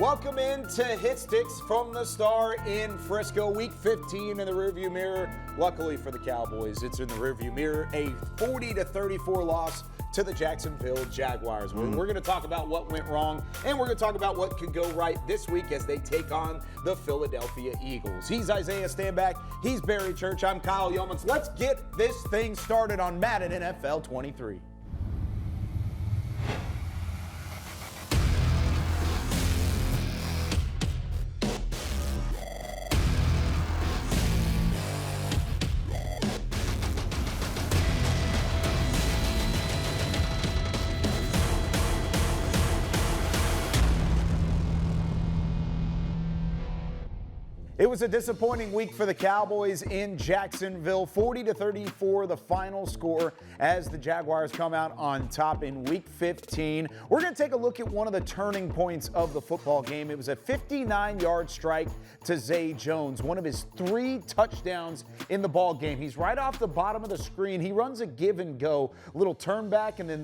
Welcome into Hit Sticks from the Star in Frisco. Week 15 in the rearview mirror. Luckily for the Cowboys, it's in the rearview mirror. A 40-34 loss to the Jacksonville Jaguars. We're going to talk about what went wrong, and we're going to talk about what could go right this week as they take on the Philadelphia Eagles. He's Isaiah Stanback. He's Barry Church. I'm Kyle Yeomans. Let's get this thing started on Madden NFL 23. It was a disappointing week for the Cowboys in Jacksonville. 40-34, the final score as the Jaguars come out on top in Week 15. We're going to take a look at one of the turning points of the football game. It was a 59-yard strike to Zay Jones, one of his 3 touchdowns in the ball game. He's right off the bottom of the screen. He runs a give and go, little turn back, and then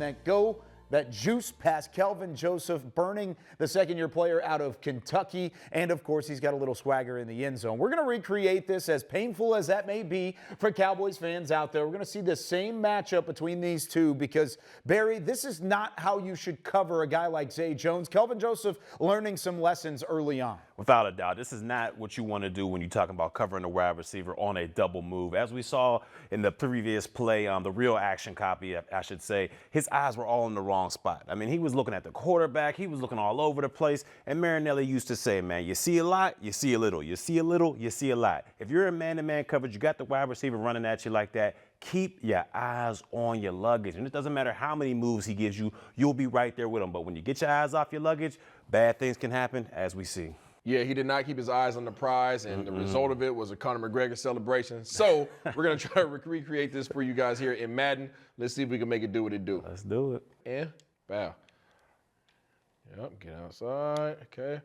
that juice pass, Kelvin Joseph burning the second-year player out of Kentucky. And, of course, he's got a little swagger in the end zone. We're going to recreate this, as painful as that may be for Cowboys fans out there. We're going to see the same matchup between these two because, Barry, this is not how you should cover a guy like Zay Jones. Kelvin Joseph learning some lessons early on. Without a doubt, this is not what you want to do when you're talking about covering a wide receiver on a double move. As we saw in the previous play, the real action copy, I should say, his eyes were all in the wrong spot. I mean, he was looking at the quarterback. He was looking all over the place. And Marinelli used to say, man, you see a lot, you see a little. You see a little, you see a lot. If you're in man-to-man coverage, you got the wide receiver running at you like that, keep your eyes on your luggage. And it doesn't matter how many moves he gives you, you'll be right there with him. But when you get your eyes off your luggage, bad things can happen, as we see. Yeah, he did not keep his eyes on the prize, and the result of it was a Conor McGregor celebration. So we're going to try to recreate this for you guys here in Madden. Let's see if we can make it do what it do. Let's do it. And bow. Yep, get outside. Okay.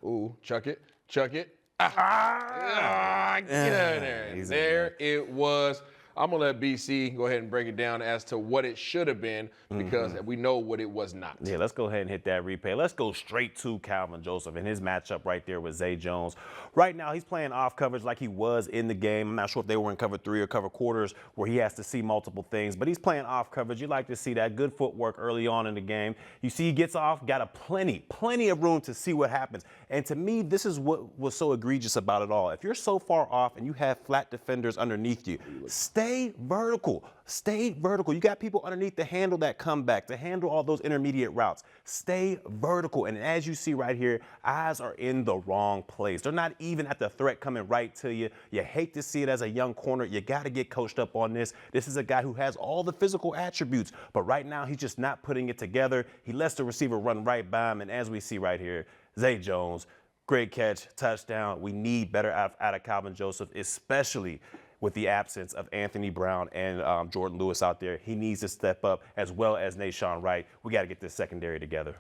Ooh, chuck it. Chuck it. Get out of there. There it was. I'm going to let BC go ahead and break it down as to what it should have been because we know what it was not. Yeah, let's go ahead and hit that replay. Let's go straight to Calvin Joseph and his matchup right there with Zay Jones. Right now, he's playing off coverage like he was in the game. I'm not sure if they were in cover 3 or cover quarters where he has to see multiple things, but he's playing off coverage. You like to see that good footwork early on in the game. You see he gets off, got a plenty of room to see what happens. And to me, this is what was so egregious about it all. If you're so far off and you have flat defenders underneath you, stay vertical. Stay vertical. You got people underneath to handle that comeback, to handle all those intermediate routes. Stay vertical. And as you see right here, eyes are in the wrong place. They're not even at the threat coming right to you. You hate to see it as a young corner. You got to get coached up on this. This is a guy who has all the physical attributes, but right now he's just not putting it together. He lets the receiver run right by him. And as we see right here, Zay Jones, great catch, touchdown. We need better out of Calvin Joseph, especially with the absence of Anthony Brown and Jordan Lewis out there. He needs to step up, as well as Nashawn Wright. We got to get this secondary together.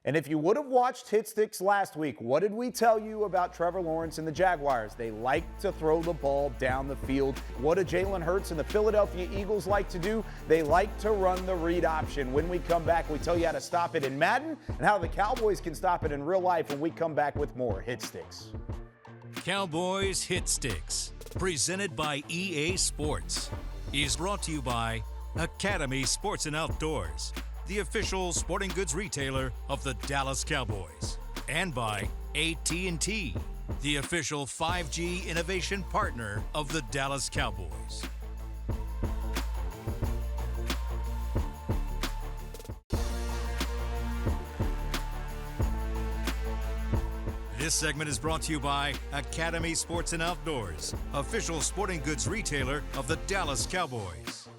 And if you would have watched Hit Sticks last week, what did we tell you about Trevor Lawrence and the Jaguars? They like to throw the ball down the field. What do Jalen Hurts and the Philadelphia Eagles like to do? They like to run the read option. When we come back, we tell you how to stop it in Madden and how the Cowboys can stop it in real life when we come back with more Hit Sticks. Cowboys Hit Sticks, presented by EA Sports, is brought to you by Academy Sports and Outdoors, the official sporting goods retailer of the Dallas Cowboys, and by AT&T, the official 5G innovation partner of the Dallas Cowboys. This segment is brought to you by Academy Sports and Outdoors, official sporting goods retailer of the Dallas Cowboys.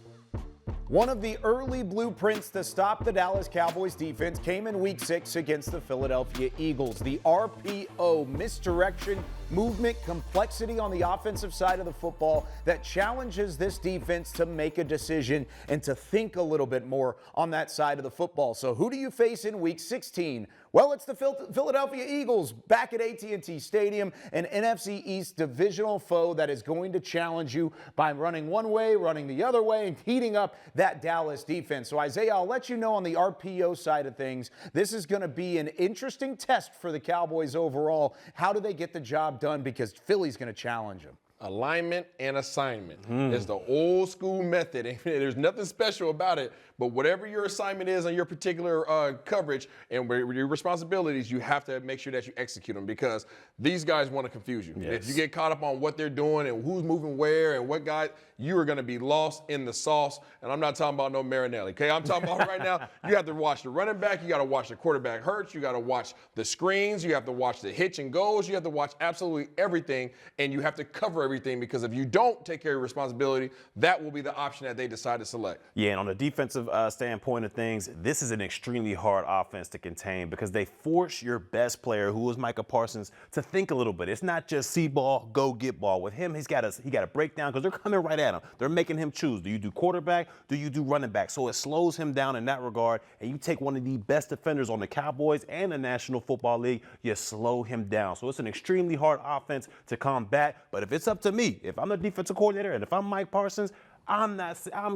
One of the early blueprints to stop the Dallas Cowboys defense came in Week 6 against the Philadelphia Eagles. The RPO, misdirection, movement, complexity on the offensive side of the football that challenges this defense to make a decision and to think a little bit more on that side of the football. So who do you face in Week 16? Well, it's the Philadelphia Eagles back at AT&T Stadium, an NFC East divisional foe that is going to challenge you by running one way, running the other way, and heating up that Dallas defense. So, Isaiah, I'll let you know on the RPO side of things, this is going to be an interesting test for the Cowboys overall. How do they get the job done? Because Philly's going to challenge them. Alignment and assignment is the old school method. There's nothing special about it, but whatever your assignment is on your particular coverage and your responsibilities, you have to make sure that you execute them, because these guys want to confuse you. Yes. If you get caught up on what they're doing and who's moving where and what guy, you are going to be lost in the sauce. And I'm not talking about no Marinelli, okay? I'm talking about right now, you have to watch the running back, you got to watch the quarterback hurts, you got to watch the screens, you have to watch the hitch and goes, you have to watch absolutely everything, and you have to cover everything, because if you don't take care of your responsibility, that will be the option that they decide to select. Yeah, and on the defensive standpoint of things, this is an extremely hard offense to contain, because they force your best player, who is Micah Parsons, to think a little bit. It's not just see ball, go get ball. With him, he got to break down, because they're coming right at him. They're making him choose. Do you do quarterback? Do you do running back? So it slows him down in that regard, and you take one of the best defenders on the Cowboys and the National Football League, you slow him down. So it's an extremely hard offense to combat. But if it's up to me, if I'm the defensive coordinator and if I'm Mike Parsons, I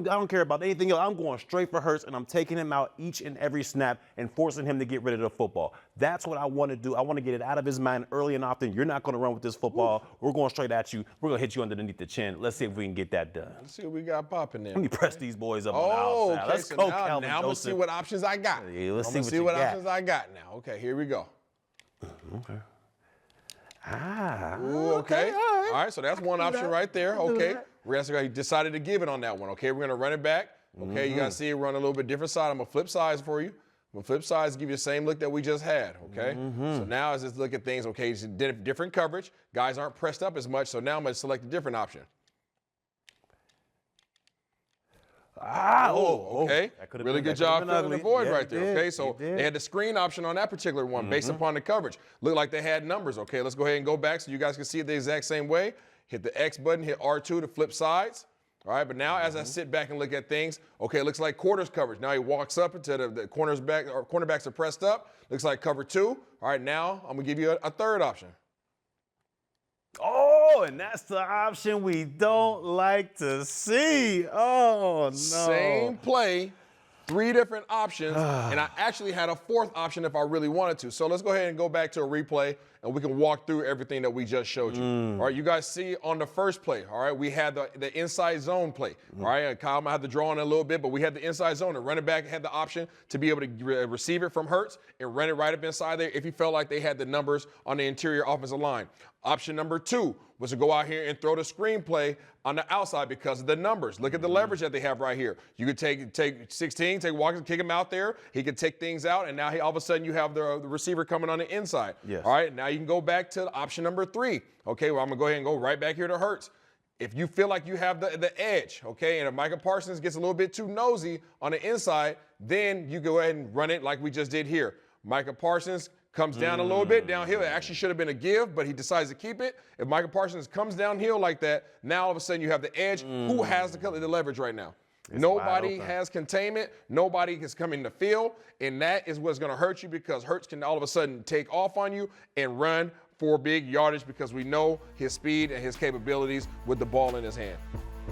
don't care about anything else. I'm going straight for Hurts, and I'm taking him out each and every snap and forcing him to get rid of the football. That's what I want to do. I want to get it out of his mind early and often. You're not going to run with this football. We're going straight at you. We're going to hit you underneath the chin. Let's see if we can get that done. Let's see what we got popping there. Let me press these boys up on the outside. Okay. Let's So go, now I'm Calvin going to Joseph. see what options I got. Yeah, let's I'm gonna see what you got. options I got now. Okay, here we go. Okay. Ooh, okay. All right, so that's one option right there. Okay. We're actually decided to give it on that one. Okay, we're going to run it back. Okay, you got to see it run a little bit different side. I'm going to flip sides for you. I'm going to flip sides, give you the same look that we just had. Okay. So now as let's look at things, okay, it's different coverage. Guys aren't pressed up as much, so now I'm going to select a different option. Okay. Really good job filling the void right there. Okay, so they had the screen option on that particular one based upon the coverage. Looked like they had numbers. Okay, let's go ahead and go back so you guys can see it the exact same way. Hit the X button, hit R2 to flip sides. All right, but now as I sit back and look at things, okay, it looks like quarters coverage. Now he walks up into the corners back, or cornerbacks are pressed up. Looks like cover 2. All right, now I'm gonna give you a third option. Oh, and that's the option we don't like to see. Oh, no. Same play, 3 different options, and I actually had a 4th option if I really wanted to. So let's go ahead and go back to a replay, and we can walk through everything that we just showed you. All right, you guys see on the first play, all right, we had the inside zone play. All right, Kyle might have to draw on it a little bit, but we had the inside zone. The running back had the option to be able to receive it from Hurts and run it right up inside there if he felt like they had the numbers on the interior offensive line. Option number 2 was to go out here and throw the screen play on the outside because of the numbers. Look at the leverage that they have right here. You could take 16, take Walker, kick him out there. He could take things out, and now all of a sudden you have the receiver coming on the inside. Yes. All right, now you can go back to option number 3. Okay, well, I'm going to go ahead and go right back here to Hurts. If you feel like you have the edge, okay, and if Micah Parsons gets a little bit too nosy on the inside, then you go ahead and run it like we just did here. Micah Parsons comes down a little bit downhill. It actually should have been a give, but he decides to keep it. If Micah Parsons comes downhill like that, now all of a sudden you have the edge. Who has the leverage right now? Nobody has containment. Nobody is coming to field, and that is what's going to hurt you, because Hurts can all of a sudden take off on you and run for big yardage, because we know his speed and his capabilities with the ball in his hand.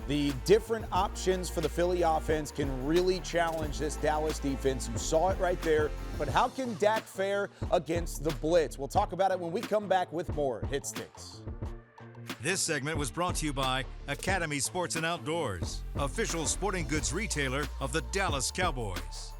The different options for the Philly offense can really challenge this Dallas defense. You saw it right there. But how can Dak fare against the blitz? We'll talk about it when we come back with more Hit Sticks. This segment was brought to you by Academy Sports and Outdoors, official sporting goods retailer of the Dallas Cowboys.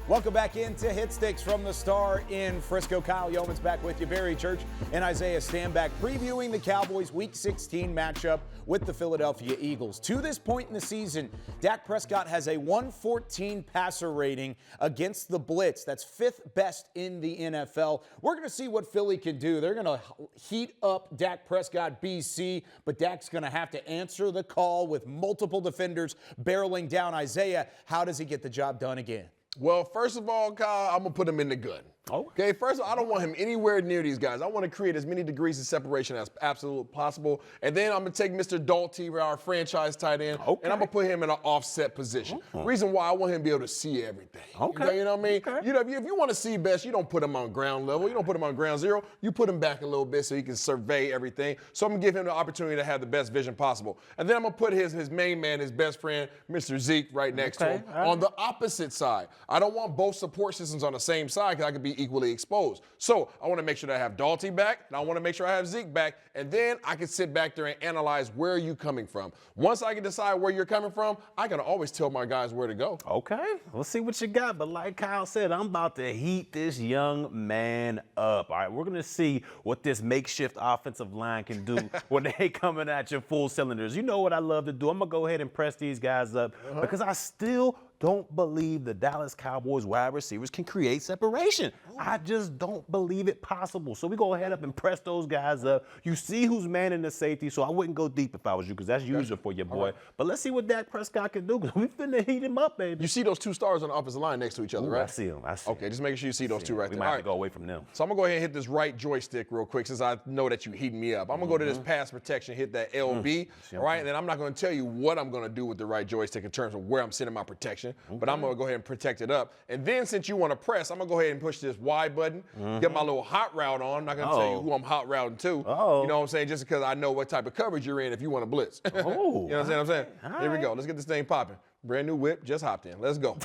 Welcome Welcome back into Hit Sticks from the Star in Frisco. Kyle Yeoman's back with you. Barry Church and Isaiah Stanback previewing the Cowboys' Week 16 matchup with the Philadelphia Eagles. To this point in the season, Dak Prescott has a 114 passer rating against the blitz. That's 5th best in the NFL. We're going to see what Philly can do. They're going to heat up Dak Prescott, BC, but Dak's going to have to answer the call with multiple defenders barreling down. Isaiah, how does he get the job done again? Well, first of all, Kyle, I'm going to put him in the gun. Okay, first of all, I don't want him anywhere near these guys. I want to create as many degrees of separation as absolutely possible. And then I'm going to take Mr. Dalty, our franchise tight end, and I'm going to put him in an offset position. Reason why I want him to be able to see everything. Okay. You know what I mean? You know, if you want to see best, you don't put him on ground level. You don't put him on ground zero. You put him back a little bit so he can survey everything. So I'm going to give him the opportunity to have the best vision possible. And then I'm going to put his main man, his best friend, Mr. Zeke, right next to him on the opposite side. I don't want both support systems on the same side because I could be equally exposed. So I want to make sure that I have Dalty back, and I want to make sure I have Zeke back, and then I can sit back there and analyze where are you coming from. Once I can decide where you're coming from, I can always tell my guys where to go. Okay, we'll see what you got. But like Kyle said, I'm about to heat this young man up. All right, we're going to see what this makeshift offensive line can do when they coming at you full cylinders. You know what I love to do. I'm going to go ahead and press these guys up because I still don't believe the Dallas Cowboys wide receivers can create separation. I just don't believe it possible. So we go ahead up and press those guys up. You see who's manning the safety, so I wouldn't go deep if I was you because that's usual for your boy. But let's see what Dak Prescott can do because we finna heat him up, baby. You see those two stars on the offensive line next to each other, right? I see them. Okay, just making sure you see those two right there. We might have to go away from them. So I'm going to go ahead and hit this right joystick real quick since I know that you're heating me up. I'm going to go to this pass protection, hit that LB, all right? And then I'm not going to tell you what I'm going to do with the right joystick in terms of where I'm sending my protection, but I'm going to go ahead and protect it up. And then since you want to press, I'm going to go ahead and push this Y button, get my little hot route on. I'm not going to tell you who I'm hot routing to. You know what I'm saying? Just because I know what type of coverage you're in if you want to blitz. You know what I'm saying? Here we go. Let's get this thing popping. Brand new whip, just hopped in. Let's go.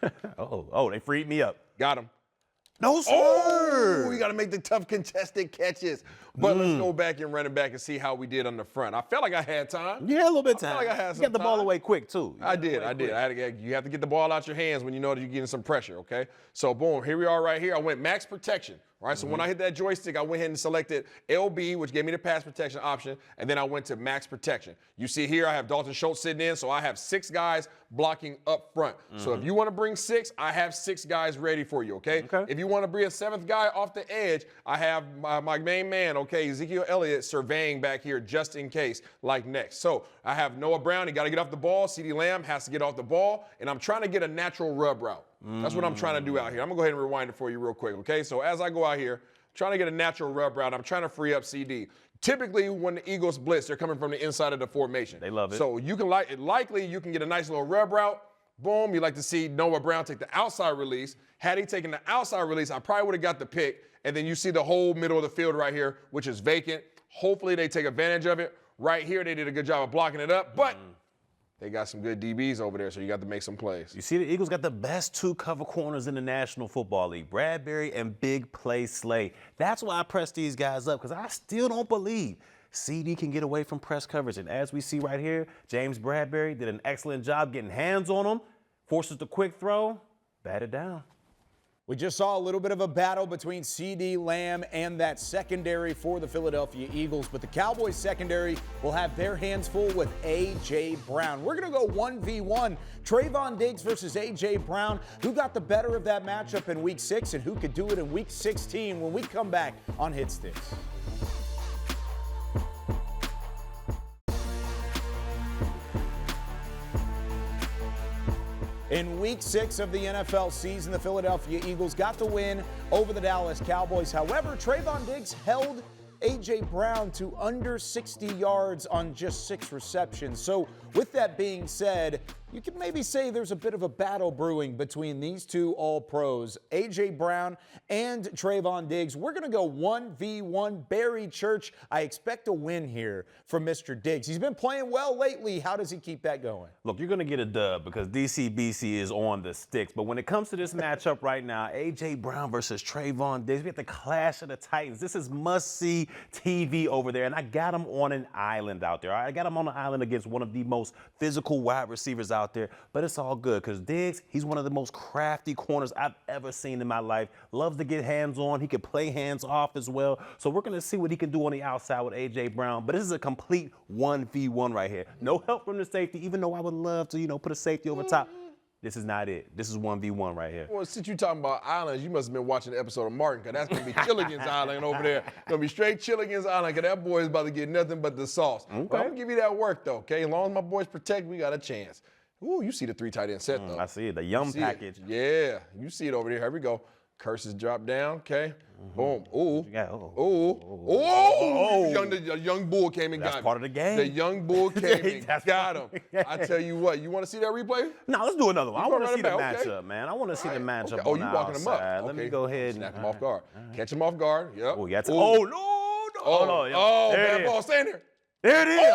They freed me up. Got him. No, sir. Oh, we got to make the tough contested catches. But let's go back and run it back and see how we did on the front. I felt like I had time. Yeah, a little bit of time. I felt like I had some You got the ball time. away quick, too. I did. You have to get the ball out your hands when you know that you're getting some pressure, okay? So, boom, here we are right here. I went max protection. All right, so when I hit that joystick, I went ahead and selected LB, which gave me the pass protection option, and then I went to max protection. You see here, I have Dalton Schultz sitting in, so I have 6 guys blocking up front. So if you want to bring 6, I have 6 guys ready for you, okay? If you want to bring a 7th guy off the edge, I have my main man, okay, Ezekiel Elliott, surveying back here just in case, like next. So I have Noah Brown, he got to get off the ball. CeeDee Lamb has to get off the ball, and I'm trying to get a natural rub route. That's what I'm trying to do out here. I'm going to go ahead and rewind it for you real quick, okay? So as I go out here, trying to get a natural rub route, I'm trying to free up CD. Typically, when the Eagles blitz, they're coming from the inside of the formation. They love it. So you can likely you can get a nice little rub route. Boom, you like to see Noah Brown take the outside release. Had he taken the outside release, I probably would have got the pick. And then you see the whole middle of the field right here, which is vacant. Hopefully they take advantage of it. Right here, they did a good job of blocking it up. But they got some good DBs over there, so you got to make some plays. You see, the Eagles got the best 2 cover corners in the National Football League, Bradbury and Big Play Slay. That's why I press these guys up, because I still don't believe CD can get away from press coverage. And as we see right here, James Bradbury did an excellent job getting hands on him, forces the quick throw, batted down. We just saw a little bit of a battle between CeeDee Lamb and that secondary for the Philadelphia Eagles, but the Cowboys secondary will have their hands full with A.J. Brown. We're going to go 1v1. Trayvon Diggs versus A.J. Brown. Who got the better of that matchup in Week 6 and who could do it in Week 16 when we come back on Hit Sticks? In Week 6 of the NFL season, the Philadelphia Eagles got the win over the Dallas Cowboys. However, Trayvon Diggs held A.J. Brown to under 60 yards on just 6 receptions. So with that being said, you could maybe say there's a bit of a battle brewing between these two All-Pros, A.J. Brown and Trayvon Diggs. We're going to go 1v1. Barry Church, I expect a win here from Mr. Diggs. He's been playing well lately. How does he keep that going? Look, you're going to get a dub because DCBC is on the sticks. But when it comes to this matchup right now, A.J. Brown versus Trayvon Diggs, we have the clash of the Titans. This is must-see TV over there, and I got him on an island out there. I got him on an island against one of the most physical wide receivers out out there, but it's all good because Diggs, he's one of the most crafty corners I've ever seen in my life. Loves to get hands on. He can play hands off as well. So we're going to see what he can do on the outside with A.J. Brown. But this is a complete 1v1 right here. No help from the safety, even though I would love to, put a safety over top. This is not it. This is 1v1 right here. Well, since you're talking about islands, you must have been watching the episode of Martin, because that's going to be Chilligan's Island over there. Going to be straight Chilligan's Island, because that boy is about to get nothing but the sauce. Okay. But I'm going to give you that work, though, okay? As long as my boys protect, we got a chance. Ooh, you see the 3 tight end set, though. I see it, the Yum package. Yeah, you see it over there. Here we go. Curses drop down, okay? Boom. Ooh. A young bull came and got him. That's part of the game. The young bull came and got him. I tell you what, you want to see that replay? No, let's do another one. I want to see the matchup, man. I want to see the matchup. Oh, you walking him up. Let me go ahead and snap him off guard. Catch him off guard. Yep. Oh, yeah. Oh, bad ball. Stay in there. There it is.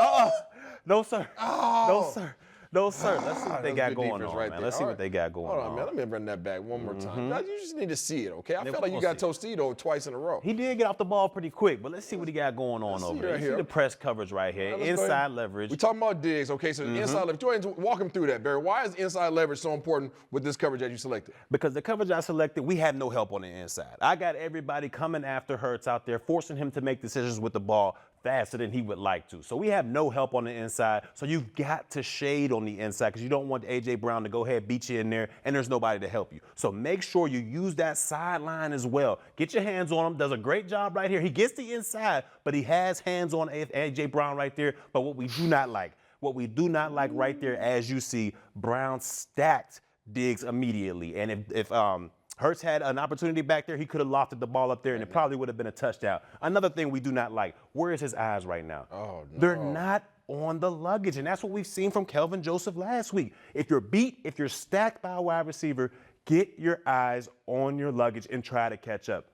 No, sir. No, sir. No, sir. Let's see what they got going on, man. Let's see what they got going on. Hold on, man. Let me run that back one more time. You just need to see it, okay? I feel like you got Tostito twice in a row. He did get off the ball pretty quick, but let's see what he got going on over there. You see the press coverage right here. Inside leverage. We're talking about Diggs, okay? So inside leverage. Go ahead and walk him through that, Barry. Why is inside leverage so important with this coverage that you selected? Because the coverage I selected, we had no help on the inside. I got everybody coming after Hurts out there, forcing him to make decisions with the ball faster than he would like to. So we have no help on the inside. So you've got to shade on the inside because you don't want A.J. Brown to go ahead, beat you in there, and there's nobody to help you. So make sure you use that sideline as well. Get your hands on him. Does a great job right here. He gets the inside, but he has hands on A.J. Brown right there. But what we do not like right there, as you see, Brown stacked Diggs immediately. And if Hurts had an opportunity back there, he could have lofted the ball up there, and it probably would have been a touchdown. Another thing we do not like, where is his eyes right now? Oh, no. They're not on the luggage, and that's what we've seen from Kelvin Joseph last week. If you're beat, if you're stacked by a wide receiver, get your eyes on your luggage and try to catch up.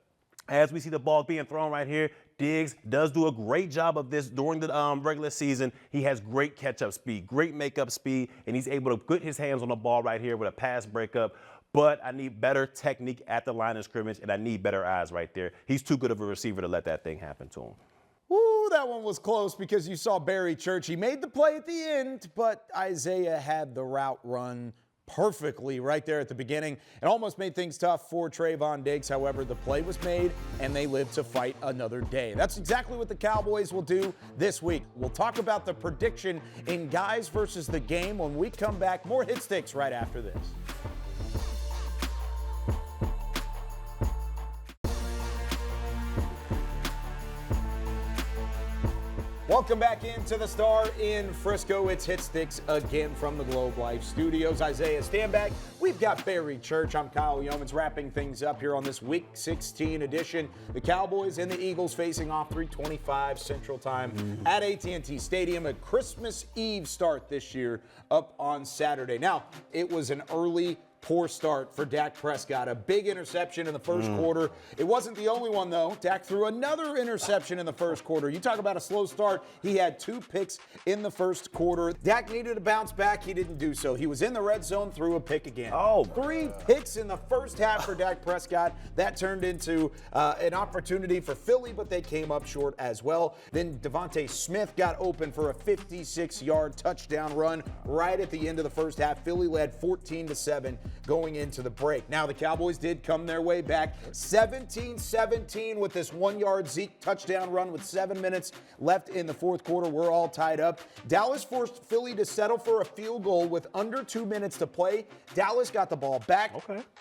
As we see the ball being thrown right here, Diggs does do a great job of this during the regular season. He has great catch-up speed, great make-up speed, and he's able to put his hands on the ball right here with a pass breakup. But I need better technique at the line of scrimmage, and I need better eyes right there. He's too good of a receiver to let that thing happen to him. Ooh, that one was close because you saw Barry Church. He made the play at the end, but Isaiah had the route run perfectly right there at the beginning. It almost made things tough for Trayvon Diggs. However, the play was made, and they lived to fight another day. That's exactly what the Cowboys will do this week. We'll talk about the prediction in guys versus the game when we come back. More Hit Sticks right after this. Welcome back into the Star in Frisco. It's Hit Sticks again from the Globe Life Studios. Isaiah, stand back. We've got Barry Church. I'm Kyle Yeomans wrapping things up here on this Week 16 edition. The Cowboys and the Eagles facing off 3:25 Central Time at AT&T Stadium. A Christmas Eve start this year up on Saturday. Now, it was an early poor start for Dak Prescott. A big interception in the first quarter. It wasn't the only one, though. Dak threw another interception in the first quarter. You talk about a slow start. He had 2 picks in the first quarter. Dak needed to bounce back. He didn't do so. He was in the red zone, threw a pick again. 3 picks in the first half for Dak Prescott. That turned into an opportunity for Philly, but they came up short as well. Then Devontae Smith got open for a 56-yard touchdown run right at the end of the first half. Philly led 14-7. Going into the break. Now, the Cowboys did come their way back. 17-17 with this 1-yard Zeke touchdown run with 7 minutes left in the fourth quarter. We're all tied up. Dallas forced Philly to settle for a field goal with under 2 minutes to play. Dallas got the ball back.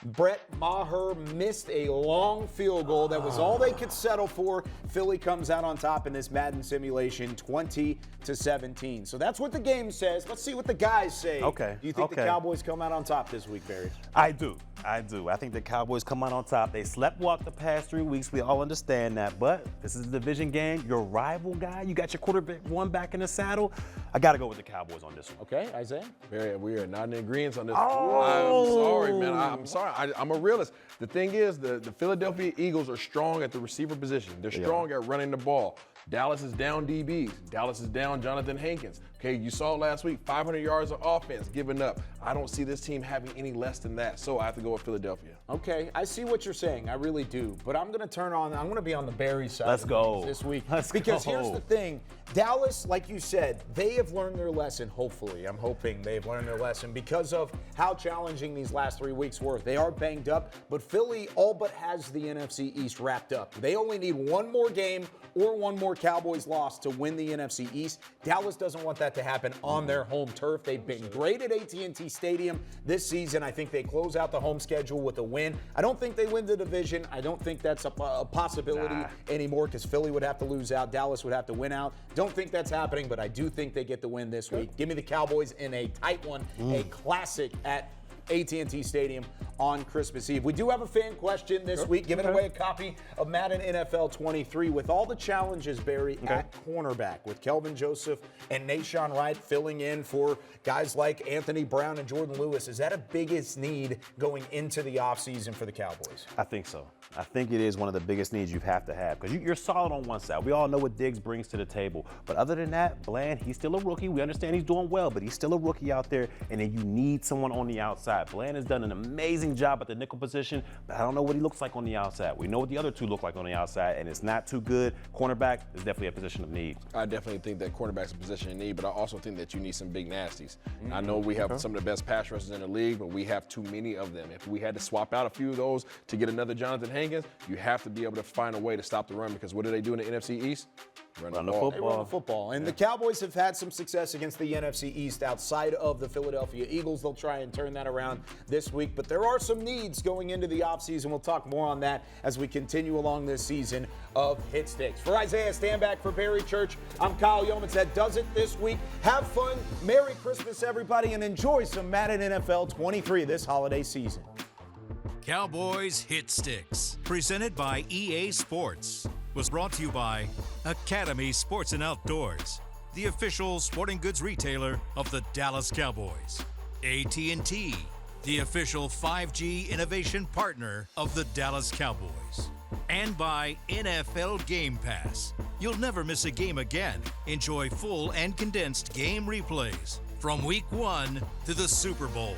Brett Maher missed a long field goal. That was all they could settle for. Philly comes out on top in this Madden simulation, 20-17. So that's what the game says. Let's see what the guys say. Do you think the Cowboys come out on top this week, Barry? I do. I think the Cowboys come out on top. They sleptwalked the past 3 weeks. We all understand that. But this is a division game. Your rival guy, you got your quarterback one back in the saddle. I got to go with the Cowboys on this one. Okay, Isaiah? Barry, we are not in agreement on this. I'm sorry, man. I'm sorry. I'm a realist. The thing is, the Philadelphia Eagles are strong at the receiver position. They're strong at running the ball. Dallas is down DBs. Dallas is down Jonathan Hankins. Okay, you saw last week, 500 yards of offense given up. I don't see this team having any less than that, so I have to go with Philadelphia. Okay, I see what you're saying. I really do. But I'm going to be on the Barry side Let's of go. things this week. Because here's the thing. Dallas, like you said, they have learned their lesson, hopefully. I'm hoping they've learned their lesson because of how challenging these last 3 weeks were. They are banged up, but Philly all but has the NFC East wrapped up. They only need one more game or one more Cowboys loss to win the NFC East. Dallas doesn't want that to happen on their home turf. They've been great at AT&T Stadium this season. I think they close out the home schedule with a win. I don't think they win the division. I don't think that's a possibility anymore because Philly would have to lose out. Dallas would have to win out. Don't think that's happening, but I do think they get the win this week. Give me the Cowboys in a tight one, a classic at AT&T Stadium on Christmas Eve. We do have a fan question this week, giving away a copy of Madden NFL 23 with all the challenges, Barry, at cornerback with Kelvin Joseph and Nashawn Wright filling in for guys like Anthony Brown and Jordan Lewis. Is that a biggest need going into the offseason for the Cowboys? I think so. I think it is one of the biggest needs you have to have because you're solid on one side. We all know what Diggs brings to the table. But other than that, Bland, he's still a rookie. We understand he's doing well, but he's still a rookie out there. And then you need someone on the outside. Bland has done an amazing job at the nickel position, but I don't know what he looks like on the outside. We know what the other two look like on the outside, and it's not too good. Cornerback is definitely a position of need. I definitely think that cornerback's a position in need, but I also think that you need some big nasties. I know we have some of the best pass rushers in the league, but we have too many of them. If we had to swap out a few of those to get another Jonathan Hankins, you have to be able to find a way to stop the run because what do they do in the NFC East? Run the ball. They run the football. And the Cowboys have had some success against the NFC East outside of the Philadelphia Eagles. They'll try and turn that around this week. But there are some needs going into the offseason. We'll talk more on that as we continue along this season of Hit Sticks. For Isaiah Stanback, for Barry Church, I'm Kyle Yeomans. That does it this week. Have fun. Merry Christmas, everybody, and enjoy some Madden NFL 23 this holiday season. Cowboys Hit Sticks, presented by EA Sports, was brought to you by Academy Sports and Outdoors, the official sporting goods retailer of the Dallas Cowboys. AT&T, the official 5G innovation partner of the Dallas Cowboys. And by NFL Game Pass. You'll never miss a game again. Enjoy full and condensed game replays from Week 1 to the Super Bowl.